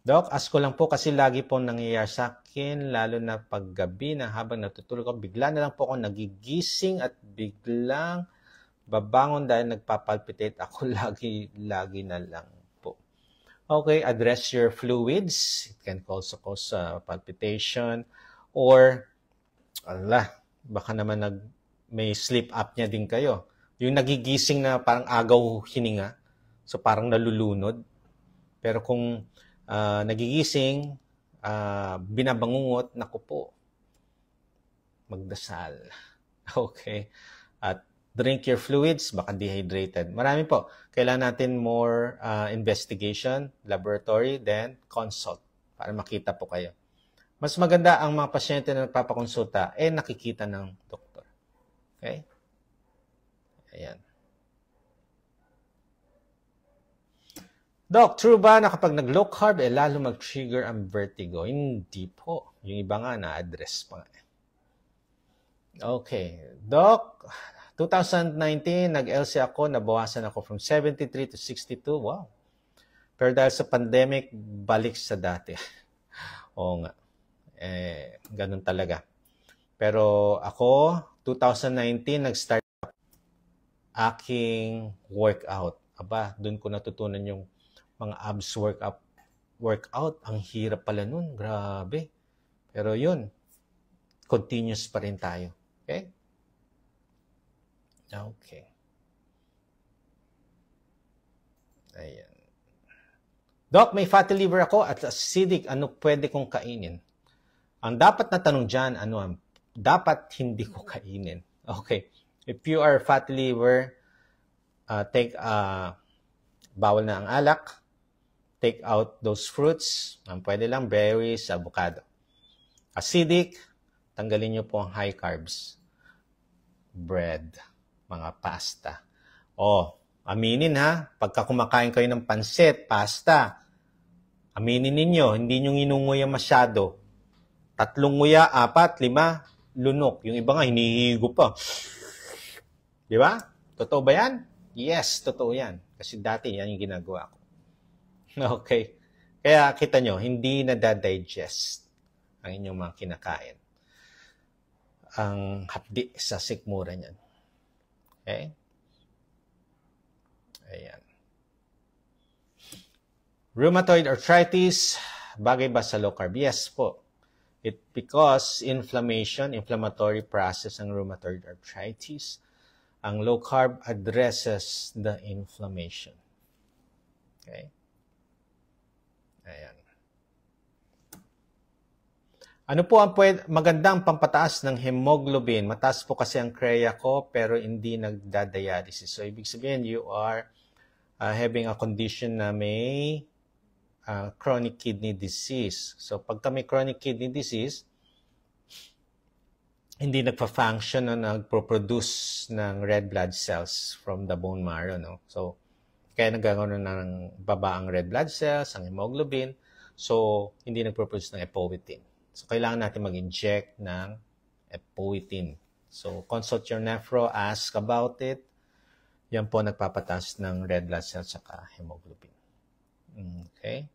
Doc, ask ko lang po kasi lagi po nangyayari sa akin, lalo na paggabi na habang natutulog ako, bigla na lang po ako nagigising at biglang babangon dahil nagpapalpitate ako lagi na lang po. Okay, address your fluids. It can also cause palpitation or, baka naman may sleep apnea din kayo. Yung nagigising na parang agaw hininga, so parang nalulunod. Pero kung nagigising, binabangungot, naku po, magdasal. Okay. At drink your fluids, baka dehydrated. Marami po. Kailangan natin more investigation, laboratory, then consult para makita po kayo. Mas maganda ang mga pasyente na nagpapakonsulta, nakikita ng doktor. Okay? Ayan. Doc, true ba na kapag nag-low carb, lalo mag-trigger ang vertigo? Hindi po. Yung iba nga na-address pa. Okay. Doc, 2019, nag-LC ako, nabawasan ako from 73 to 62. Wow. Pero dahil sa pandemic, balik sa dati. Oo nga. Ganun talaga. Pero ako, 2019, nag-start aking workout. Aba, doon ko natutunan yung mga abs workout. Ang hirap pala nun. Grabe. Pero yun, continuous pa rin tayo. Okay? Okay. Ayan. Doc, may fatty liver ako at acidic. Ano pwede kong kainin? Ang dapat na tanong dyan, ano ang dapat hindi ko kainin? Okay. If you are fatty liver, bawal na ang alak. Take out those fruits. Ang pwede lang, berries, avocado. Acidic, tanggalin nyo po ang high carbs. Bread, mga pasta. Aminin ha, pagka kumakain kayo ng pansit, pasta, aminin ninyo, hindi nyo inunguya masyado. 3 nguya, 4, 5, lunok. Yung iba nga, hinihigo pa. Di ba? Totoo ba yan? Yes, totoo yan. Kasi dati yan yung ginagawa ko. Okay. Kaya kita nyo, hindi nadadigest ang inyong mga kinakain. Ang hapdi sa sikmura niyan. Okay? Ayan. Rheumatoid arthritis, bagay ba sa low carb? Yes po. Because inflammatory process ang rheumatoid arthritis. Ang low carb addresses the inflammation. Okay? Ayan. Ano po ang magandang pampataas ng hemoglobin? Mataas po kasi ang CREA ko pero hindi nagdadialysis. So, ibig sabihin, you are having a condition na may chronic kidney disease. So, pagka may chronic kidney disease, hindi nagpa-function na nagpo-produce ng red blood cells from the bone marrow. No? So, kaya nagkakaroon ng baba ang red blood cells, ang hemoglobin. So, hindi nagpo-produce ng epoetin. So, kailangan natin mag-inject ng epoetin. So, consult your nephro, ask about it. Yan po nagpapataas ng red blood cells at hemoglobin. Okay.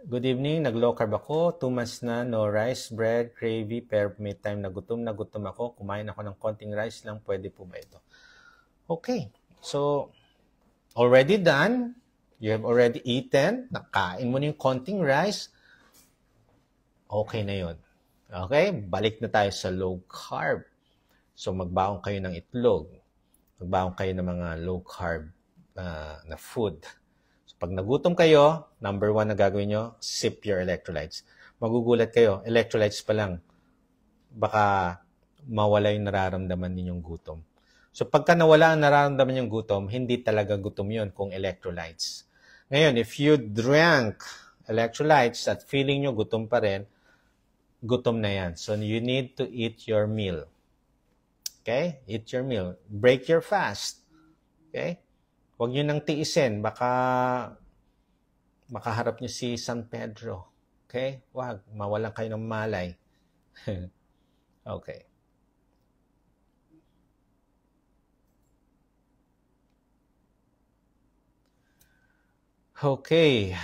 Good evening. Nag-low carb ako. 2 months na, no rice, bread, gravy, pero may time na gutom ako. Kumain ako ng konting rice lang. Pwede po ba ito? Okay. So, already done. You have already eaten. Nakain mo na yung konting rice. Okay na yun. Okay? Balik na tayo sa low carb. So, magbaon kayo ng itlog. Magbaon kayo ng mga low carb na food. So, pag nagutom kayo, number 1 na gagawin nyo, sip your electrolytes. Magugulat kayo, electrolytes pa lang. Baka mawala yung nararamdaman ninyong gutom. So, pagka nawala ang nararamdaman yung gutom, hindi talaga gutom yun kung electrolytes. Ngayon, if you drank electrolytes at feeling nyo gutom pa rin, gutom na yan. So, you need to eat your meal. Okay? Eat your meal. Break your fast. Okay? Huwag nyo nang tiisin. Baka makaharap nyo si San Pedro. Okay? Huwag. Mawalan kayo ng malay. Okay. Okay.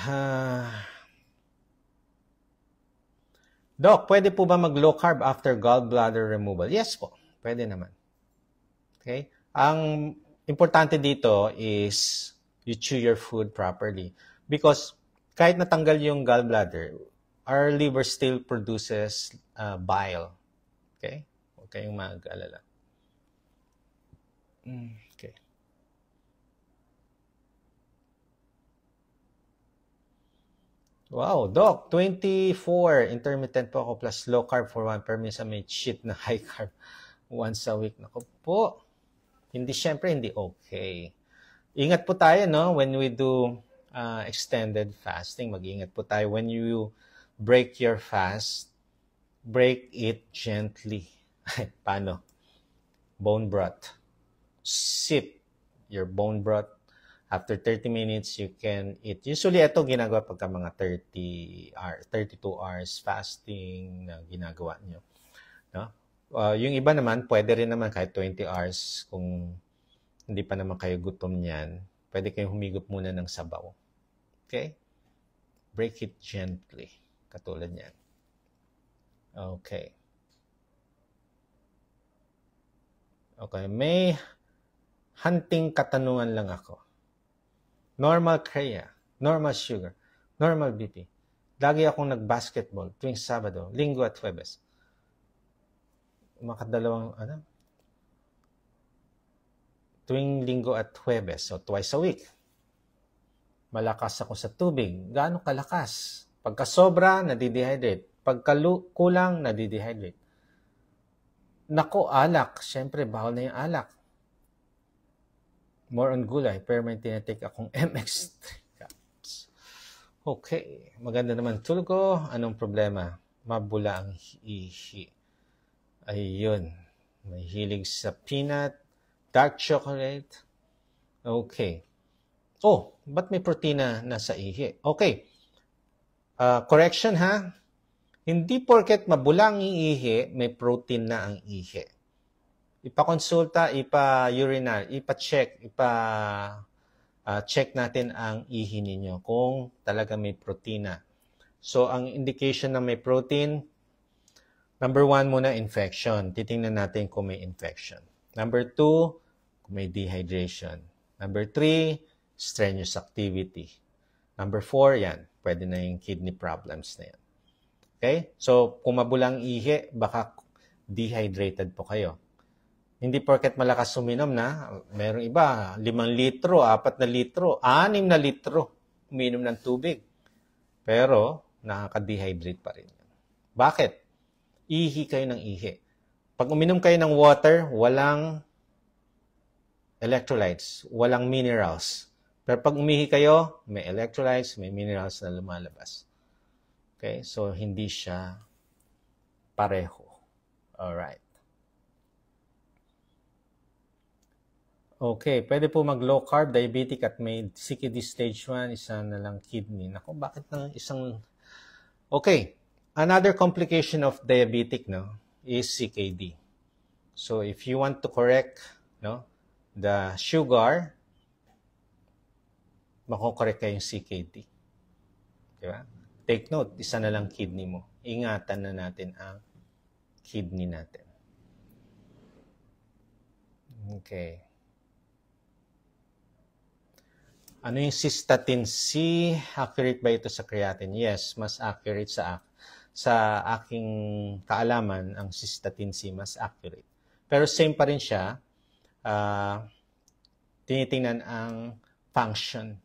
Doc, pwede po ba mag-low carb after gallbladder removal? Yes po, pwede naman. Okay? Ang importante dito is you chew your food properly. Because kahit natanggal yung gallbladder, our liver still produces bile. Okay? Huwag kayong mag-alala. Okay. Wow, Doc, 24. Intermittent po ako plus low carb for 1 per minsan may cheat na high carb once a week. Naku po. Hindi, syempre, hindi okay. Ingat po tayo, no? When we do extended fasting, mag-ingat po tayo. When you break your fast, break it gently. Paano? Bone broth. Sip your bone broth. After 30 minutes, you can eat. Usually, ito ginagawa pagka mga 32 hours fasting na ginagawa nyo. No? Yung iba naman, pwede rin naman kahit 20 hours kung hindi pa naman kayo gutom niyan. Pwede kayong humigop muna ng sabaw. Okay? Break it gently. Katulad niyan. Okay. Okay. May hunting katanungan lang ako. Normal kaya, normal sugar, normal BP. Lagi akong nag-basketball tuwing Sabado, Linggo at Huwebes. Tuwing Linggo at Huwebes, so twice a week. Malakas ako sa tubig. Gaano kalakas? Pagka sobra, nadidehydrate. Pagka kulang, nadidehydrate. Nako, alak. Siyempre, bawal na yung alak. More on gulay, pero may tinatake akong MX3 caps. Okay, maganda naman tulog ko. Anong problema? Mabula ang ihi. Ayun. May hilig sa peanut, dark chocolate. Okay. Oh, ba't may protina na sa ihi? Okay. Correction ha. Hindi porket mabula ang ihi, may protein na ang ihi. Ipakonsulta, ipa-urinar, ipa-check, check natin ang ihi ninyo kung talaga may protina. So, ang indication na may protein, number 1 muna, infection. Titingnan natin kung may infection. Number 2, kung may dehydration. Number 3, strenuous activity. Number 4, yan. Pwede na yung kidney problems na yan. Okay? So, kung mabulang ihi, baka dehydrated po kayo. Hindi porket malakas uminom na, mayroong iba, 5 litro, 4 na litro, 6 na litro uminom ng tubig. Pero, nakaka-dehydrate pa rin. Bakit? Ihi kayo ng ihi. Pag uminom kayo ng water, walang electrolytes, walang minerals. Pero pag umihi kayo, may electrolytes, may minerals na lumalabas. Okay? So, hindi siya pareho. Alright. Okay, pwede po mag-low carb, diabetic at may CKD stage 1, isa na lang kidney. Naku, bakit lang isang... Okay, another complication of diabetic is CKD. So if you want to correct the sugar, makokorek kayong CKD. Diba? Take note, isa na lang kidney mo. Ingatan na natin ang kidney natin. Okay. Ano yung cystatin C? Accurate ba ito sa creatinine? Yes, mas accurate sa aking kaalaman, ang cystatin C mas accurate. Pero same pa rin siya. Tinitingnan ang function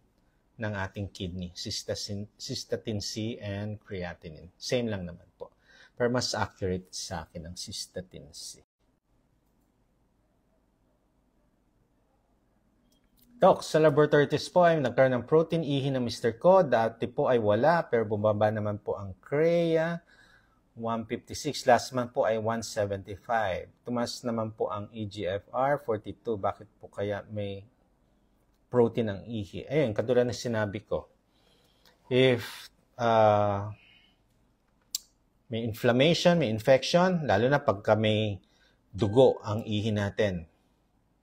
ng ating kidney. Cystatin C and creatinine. Same lang naman po. Pero mas accurate sa akin ang cystatin C. Doc, sa laboratory test po ay nagkaroon ng protein ihi ng Mr. ko. Dati po ay wala, pero bumaba naman po ang CREA. 156. Last month po ay 175. Tumas naman po ang EGFR, 42. Bakit po kaya may protein ang ihi? Ayun, katulad na sinabi ko. If may inflammation, may infection, lalo na pagka may dugo ang ihi natin.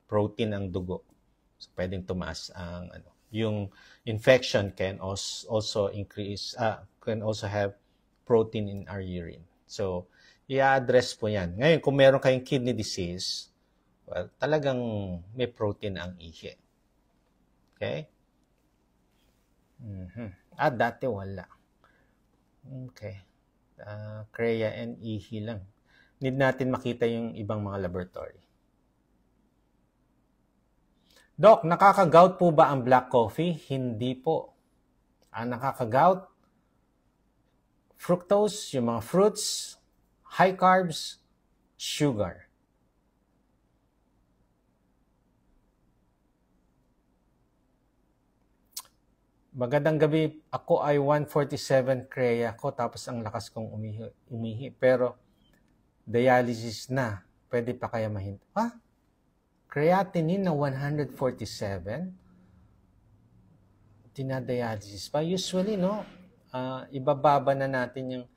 Protein ang dugo. So, pwedeng tumaas ang Yung infection can also increase, can also have protein in our urine. So, i-address po yan. Ngayon, kung meron kayong kidney disease, well, talagang may protein ang ihi. Okay? Dati wala. Okay. Crea and ihi lang. Need natin makita yung ibang mga laboratory. Doc, nakaka-gout po ba ang black coffee? Hindi po. Ang nakaka-gout, fructose, yung mga fruits, high carbs, sugar. Magandang gabi. Ako ay 147 Crea ko tapos ang lakas kong umihi. Pero dialysis na. Pwede pa kaya mahinto? Creatinine na 147? Dinadialysis pa? Usually, no? Ibababa na natin yung...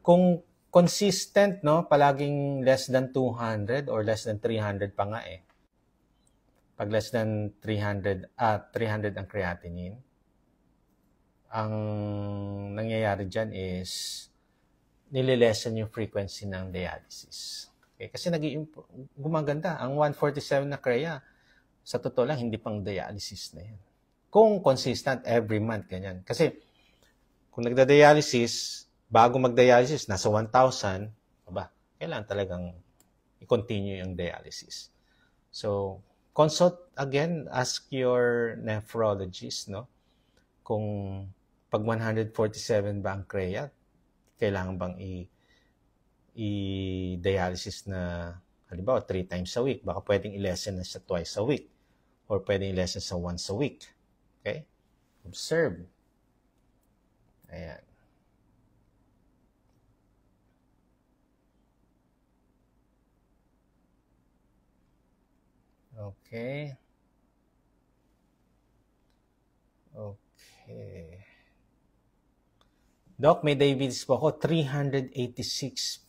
Kung consistent, no? Palaging less than 200 or less than 300 pa nga eh. Pag less than 300 ang creatinine, ang nangyayari dyan is nililesen yung frequency ng dialysis. Okay? Kasi gumaganda. Ang 147 na Crea, sa totoo lang, hindi pang dialysis na yan. Kung consistent every month, ganyan. Kasi kung nagda-dialysis, bago mag-dialysis, nasa 1,000, kailangan talagang i-continue yung dialysis. So, consult again, ask your nephrologist, no? Kung pag 147 ba ang Crea, kailangan bang i-dialysis na, halimbawa, 3 times a week. Baka pwedeng i-lessen na sa twice a week. Or pwedeng i-lessen sa once a week. Okay? Observe. Ayan. Okay. Okay. Doc, may diabetes po ako. 386.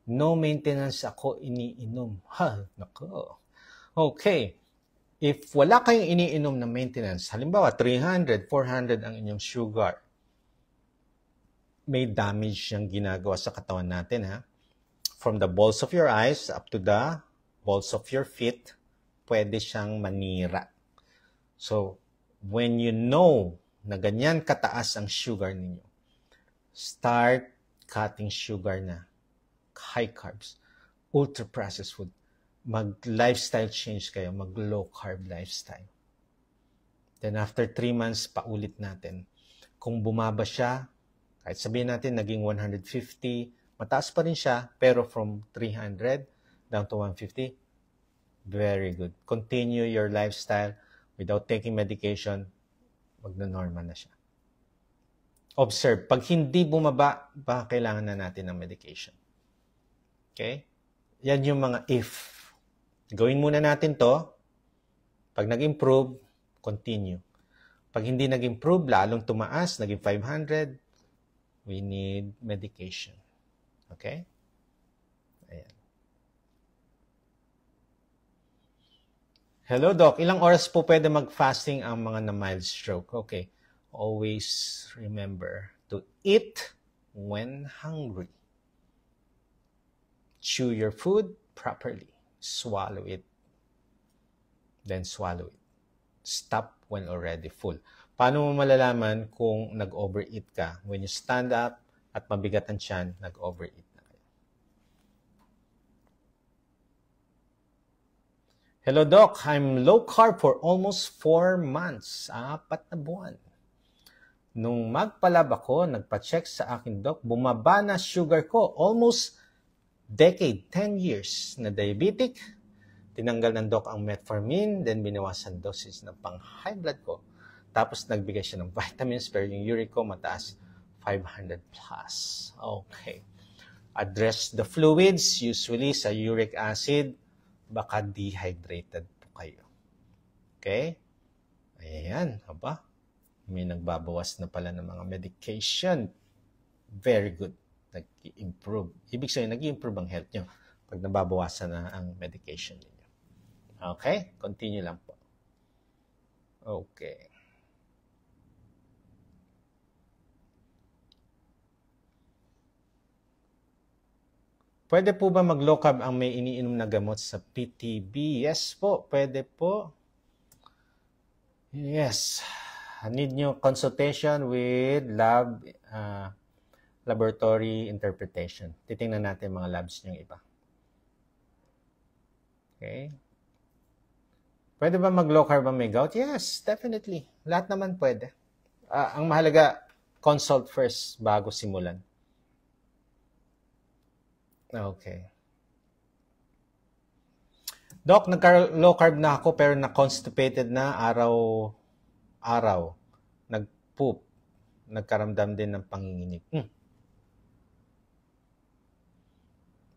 No maintenance ako iniinom. Nako. Okay. If wala kayong iniinom na maintenance, halimbawa 300, 400 ang inyong sugar, may damage siyang ginagawa sa katawan natin, ha? From the balls of your eyes up to the balls of your feet, pwede siyang manira. So, when you know na ganyan kataas ang sugar ninyo, start cutting sugar na. High carbs, ultra-processed food. Mag-lifestyle change kayo, mag-low-carb lifestyle. Then after 3 months, paulit natin. Kung bumaba siya, kahit sabihin natin naging 150, mataas pa rin siya, pero from 300 down to 150, very good. Continue your lifestyle without taking medication, magno-normal na siya. Observe, pag hindi bumaba, baka kailangan na natin ng medication. Okay? Yan yung mga if. Gawin muna natin to. Pag nag-improve, continue. Pag hindi nag-improve, lalong tumaas, naging 500, we need medication. Okay? Ayan. Hello, Doc. Ilang oras po pwede mag-fasting ang mga na mild stroke? Okay. Always remember to eat when hungry. Chew your food properly. Swallow it. Then swallow it. Stop when already full. Paano mo malalaman kung nag-overeat ka? When you stand up at mabigat ang tiyan, nag-overeat na kayo. Hello, Doc. I'm low carb for almost 4 months. 4 na buwan. Nung magpalab ako, nagpa-check sa akin, Doc, bumaba na sugar ko. Almost decade, 10 years na diabetic. Tinanggal ng doc ang metformin, then binawasan dosage ng pang-high blood ko. Tapos nagbigay siya ng vitamins, pero yung uric ko mataas, 500 plus. Okay. Address the fluids, usually sa uric acid, baka dehydrated po kayo. Okay? Ayan, haba. May nagbabawas na pala ng mga medication. Very good. Nag-improve. Ibig sabihin, nag-improve ang health nyo pag nababawasan na ang medication niyo. Okay? Continue lang po. Okay. Pwede po ba mag-low carb ang may iniinom na gamot sa PTB? Yes po, pwede po. Yes. I need nyo consultation with laboratory interpretation. Titingnan natin mga labs nyo iba. Okay. Pwede ba mag-low carb ang may gout? Yes, definitely. Lahat naman pwede. Ang mahalaga, consult first bago simulan. Okay. Doc, nagka-low carb na ako pero na-constipated na araw-araw. Nag-poop. Nagkaramdam din ng panginginig.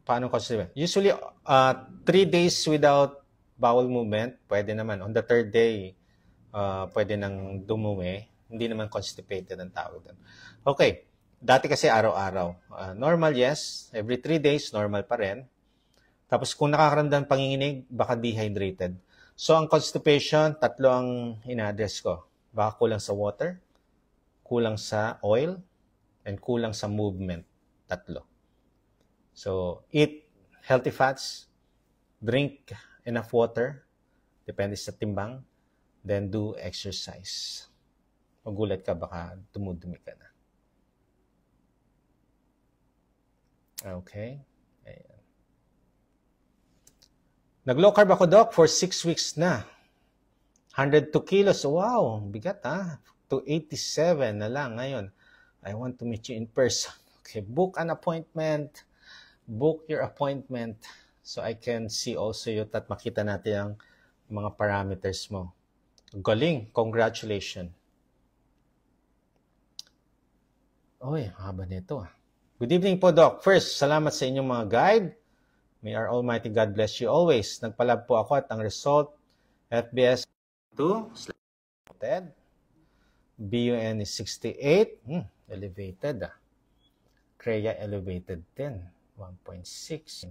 Paano constipated? Usually, 3 days without bowel movement, pwede naman. On the 3rd day, pwede nang dumuwi. Hindi naman constipated ang tawag doon. Okay. Dati kasi araw-araw. Normal, yes. Every 3 days, normal pa rin. Tapos kung nakakaramdam panginginig, baka dehydrated. So ang constipation, 3 ang ina-address ko. Baka kulang sa water, kulang sa oil, and kulang sa movement. 3. So eat healthy fats, drink enough water, depende sa timbang, then do exercise. Magulat ka, baka dumudumi ka na. Okay. Ayan. Nag-low carb ako, Doc, for 6 weeks na. 102 kilos. Wow, bigat ha. To 87 na lang ngayon. I want to meet you in person. Okay, book an appointment. Book your appointment so I can see also you at makita natin ang mga parameters mo. Galing. Congratulations. Oy, haba nito ah. Good evening po, Doc. First, salamat sa inyong mga guide. May our Almighty God bless you always. Nagpalab po ako at ang result, FBS 2, BUN is 68, elevated ah. CREA elevated 10, 1.6.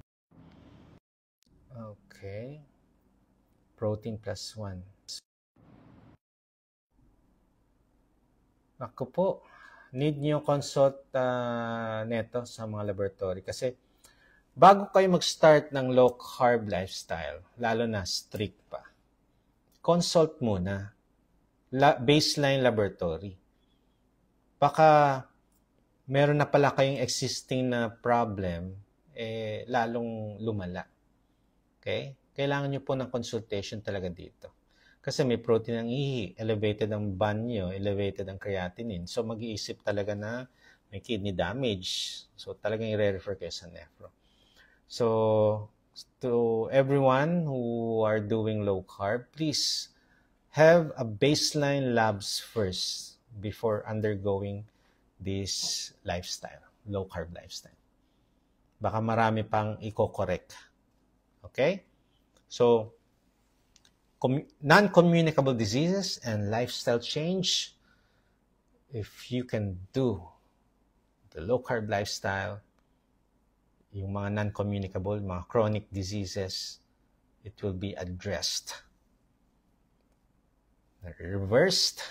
Okay. Protein plus 1. Ako po. Need nyo consult neto sa mga laboratory. Kasi bago kayo mag-start ng low-carb lifestyle, lalo na strict pa, consult muna. Baseline laboratory. Baka meron na pala kayong existing na problem, lalong lumala. Okay? Kailangan nyo po ng consultation talaga dito. Kasi may protein ang ihi, elevated ang banyo, elevated ang creatinine. So mag-iisip talaga na may kidney damage. So talagang i-refer kayo sa nephro. So to everyone who are doing low carb, please have a baseline labs first before undergoing this lifestyle, low carb lifestyle. Baka marami pang i-correct. Okay? So non-communicable diseases and lifestyle change, if you can do the low-carb lifestyle, yung mga non-communicable, mga chronic diseases, it will be addressed. Reversed,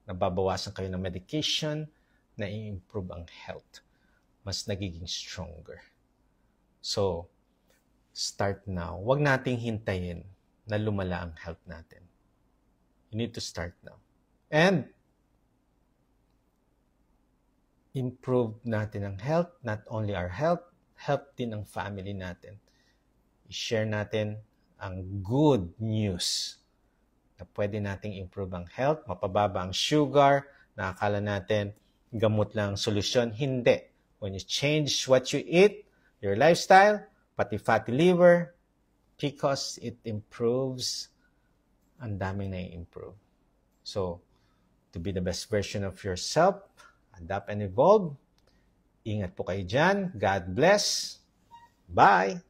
nababawasan kayo ng medication, na i-improve ang health. Mas nagiging stronger. So, start now. Huwag nating hintayin na lumala ang health natin. You need to start now. And improve natin ang health, not only our health, help din ang family natin. I-share natin ang good news na pwede nating improve ang health, mapababa ang sugar, na akala natin gamot lang ang solusyon. Hindi. When you change what you eat, your lifestyle, pati fatty liver, because it improves, ang daming na-improve. So, to be the best version of yourself, adapt and evolve. Ingat po kayo dyan. God bless. Bye!